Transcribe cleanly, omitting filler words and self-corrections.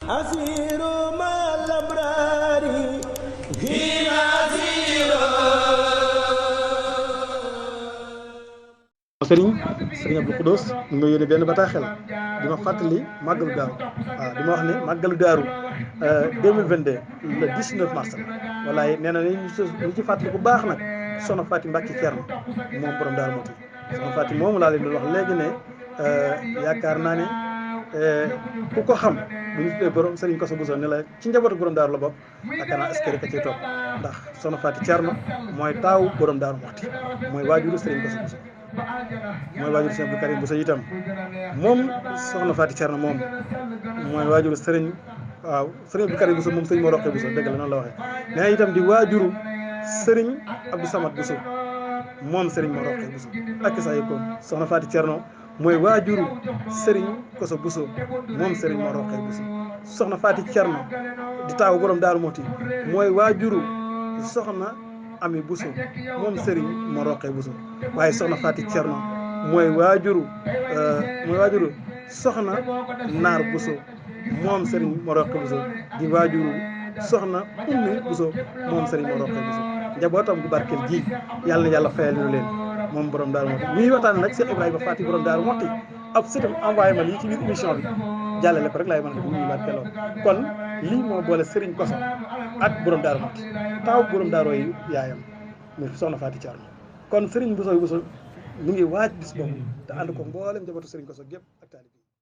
أسير مع الأبرار فينا أسير Sëriñ Abdou Khoudoss ñu ngi yónnee benn bataaxel di ma fàttali màggalu daaru waaw di ma wax ne màggalu daaru 2022 le 19 mars la walaay nee na ñu ci fàttali bu baax nag soxna Faty Mbacke Thierno moom borom daaru Moti soxna Faty moomu laa leen doon wax léegi ne yaakaar naa ne ku ko xam bu ñu tuddee borom Serigne Kosso Bousso ne la ci njabootu borom daaru la bokk yaakaar naa est-ce que ciy topp ndax soxna Faty Thierno mooy taawu borom daaru Moti mooy waajuru Serigne Kosso Bousso mooy waajuru Serigne Abdou Karim Bousso itam moom soxna Faty Thierno moom mooy waajuru Serigne waaw Serigne Abdou Karim Bousso moom Serigne moo roqee Bousso dëgg la noonu la waxee nee itam di waajuru Serigne Abdou Samad Bousso moom Serigne moo roqee Bousso ak saa yu ko soxna Faty Thierno mooy waajuru Serigne Kosso Bousso moom Serigne moo roqee Bousso soxna Faty Thierno di taawu borom Daaru Muxti mooy waajuru soxna Ami Bousso moom Serigne moo roqee Bousso waaye soxna Faty Thierno mooy waajuru soxna Naar Bousso moom Serigne moo roqee Bousso di waajuru soxna Ummi Bousso moom Serigne moo roqee Bousso njabootam bu barkeel ji yàlla na yàlla fayal ñu leen moom borom Daaru Muxti ñuy waxtaan nag Cheikh Ibrahima Faty borom Daaru Muxti ab sëtam envoyé ma lii ci biir émission bi jàllale ko rek laay mën a def muy barkeeloo kon lii moo boole Serigne Kosso ak borom Daaru Muxti taaw borom Daaru yi yaayam muy soxna Faty Thierno kon Serigne Bousso mu ngi waaj bis boobu te ànd ko mboolem njabootu Serigne Kosso gépp ak taalibe